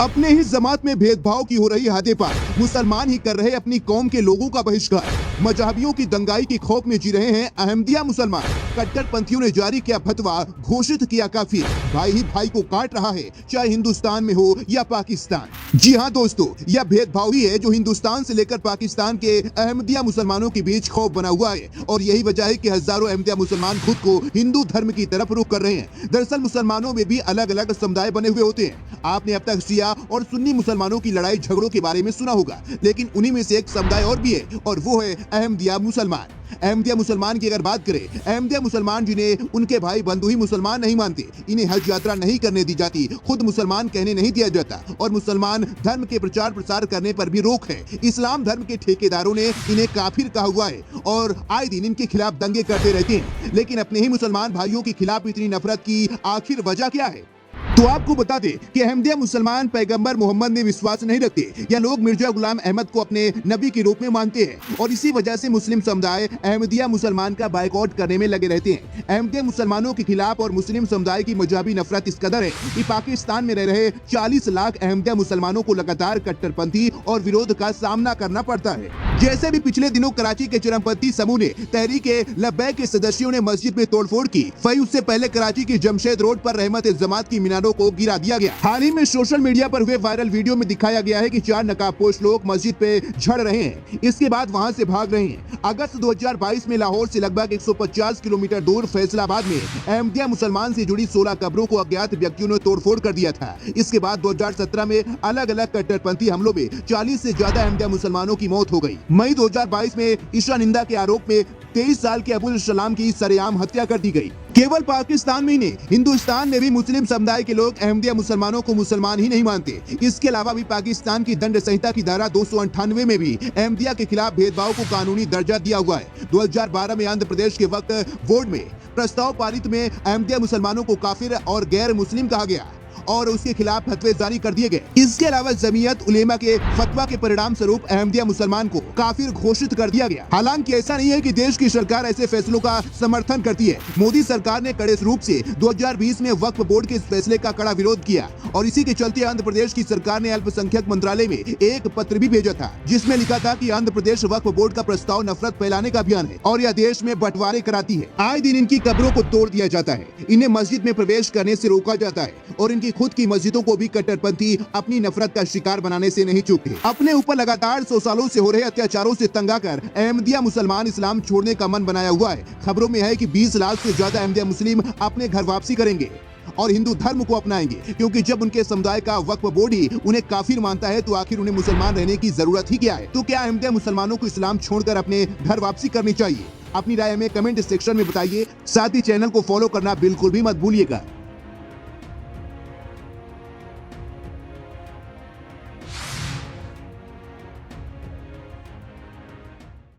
अपने ही जमात में भेदभाव की हो रही हदें पार, मुसलमान ही कर रहे अपनी कौम के लोगों का बहिष्कार, मजहबियों की दंगाई की खौफ में जी रहे हैं अहमदिया मुसलमान। कट्टरपंथियों ने जारी किया फतवा, घोषित किया काफिर, भाई ही भाई को काट रहा है, चाहे हिंदुस्तान में हो या पाकिस्तान। जी हाँ दोस्तों, यह भेदभाव ही है जो हिंदुस्तान से लेकर पाकिस्तान के अहमदिया मुसलमानों के बीच खौफ बना हुआ है, और यही वजह है कि हजारों अहमदिया मुसलमान खुद को हिंदू धर्म की तरफ रुख कर रहे हैं। दरअसल मुसलमानों में भी अलग अलग समुदाय बने हुए होते हैं। आपने अब तक शिया और सुन्नी मुसलमानों की लड़ाई झगड़ों के बारे में सुना होगा, लेकिन उन्हीं में से एक समुदाय और भी है, और वो है अहमदिया मुसलमान। अहमदिया मुसलमान की अगर बात करें, अहमदिया मुसलमान जिन्हें उनके भाई बंधु ही मुसलमान नहीं मानते, इन्हें हज यात्रा नहीं करने दी जाती, खुद मुसलमान कहने नहीं दिया जाता, और मुसलमान धर्म के प्रचार प्रसार करने पर भी रोक है। इस्लाम धर्म के ठेकेदारों ने इन्हें काफिर कहा हुआ है और आए दिन इनके खिलाफ दंगे करते रहते हैं। लेकिन अपने ही मुसलमान भाइयों के खिलाफ इतनी नफरत की आखिर वजह क्या है? तो आपको बता दें कि अहमदिया मुसलमान पैगंबर मोहम्मद में विश्वास नहीं रखते। यह लोग मिर्जा गुलाम अहमद को अपने नबी के रूप में मानते हैं, और इसी वजह से मुस्लिम समुदाय अहमदिया मुसलमान का बायकॉट करने में लगे रहते हैं। अहमदिया मुसलमानों के खिलाफ और मुस्लिम समुदाय की मजहबी नफरत इस कदर है कि पाकिस्तान में रह रहे 40 लाख अहमदिया मुसलमानों को लगातार कट्टरपंथी और विरोध का सामना करना पड़ता है। जैसे भी पिछले दिनों कराची के चरमपंथी समूह ने तहरीके लब्बैक के सदस्यों ने मस्जिद में तोड़फोड़ की, वही उससे पहले कराची की जमशेद रोड पर रहमत जमात की मीनारों को गिरा दिया गया। हाल ही में सोशल मीडिया पर हुए वायरल वीडियो में दिखाया गया है कि 4 नकाबपोश लोग मस्जिद पे झड़ रहे हैं, इसके बाद वहां से भाग रहे हैं। अगस्त 2022 में लाहौर से लगभग 150 किलोमीटर दूर फैसलाबाद में अहमदिया मुसलमान से जुड़ी 16 कब्रों को अज्ञात व्यक्तियों ने तोड़फोड़ कर दिया था। इसके बाद 2017 में अलग अलग कट्टरपंथी हमलों में 40 से ज्यादा अहमदिया मुसलमानों की मौत हो गई। मई 2022 में ईशा निंदा के आरोप में 23 साल के अबुल सलाम की सरेआम हत्या कर दी गई। केवल पाकिस्तान में ही नहीं, हिंदुस्तान में भी मुस्लिम समुदाय के लोग अहमदिया मुसलमानों को मुसलमान ही नहीं मानते। इसके अलावा भी पाकिस्तान की दंड संहिता की धारा 298 में भी अहमदिया के खिलाफ भेदभाव को कानूनी दर्जा दिया हुआ है। 2012 में आंध्र प्रदेश के वक्त बोर्ड में प्रस्ताव पारित में अहमदिया मुसलमानों को काफिर और गैर मुस्लिम कहा गया और उसके खिलाफ फतवे जारी कर दिए गए। इसके अलावा जमीयत उलेमा के फतवा के परिणाम स्वरूप अहमदिया मुसलमान को काफिर घोषित कर दिया गया। हालांकि ऐसा नहीं है कि देश की सरकार ऐसे फैसलों का समर्थन करती है। मोदी सरकार ने कड़े रूप से 2020 में वक्फ बोर्ड के इस फैसले का कड़ा विरोध किया, और इसी के चलते आंध्र प्रदेश की सरकार ने अल्पसंख्यक मंत्रालय में एक पत्र भी भेजा था, जिसमें लिखा था कि आंध्र प्रदेश वक्फ बोर्ड का प्रस्ताव नफरत फैलाने का अभियान है और यह देश में बंटवारे कराती है। आए दिन इनकी कब्रों को तोड़ दिया जाता है, इन्हें मस्जिद में प्रवेश करने से रोका जाता है, और इनकी खुद की मस्जिदों को भी कट्टरपंथी अपनी नफरत का शिकार बनाने से नहीं चूकते। अपने ऊपर लगातार 100 सालों से हो रहे अत्याचारों से तंग आकर अहमदिया मुसलमान इस्लाम छोड़ने का मन बनाया हुआ है। खबरों में है कि 20 लाख से ज्यादा अहमदिया मुस्लिम अपने घर वापसी करेंगे और हिंदू धर्म को अपनाएंगे, क्योंकि जब उनके समुदाय का वक्फ बोर्ड ही उन्हें काफिर मानता है तो आखिर उन्हें मुसलमान रहने की जरूरत ही क्या है? तो क्या अहमदिया मुसलमानों को इस्लाम छोड़कर अपने घर वापसी करनी चाहिए? अपनी राय हमें कमेंट सेक्शन में बताइए। साथ ही चैनल को फॉलो करना बिल्कुल भी मत भूलिएगा।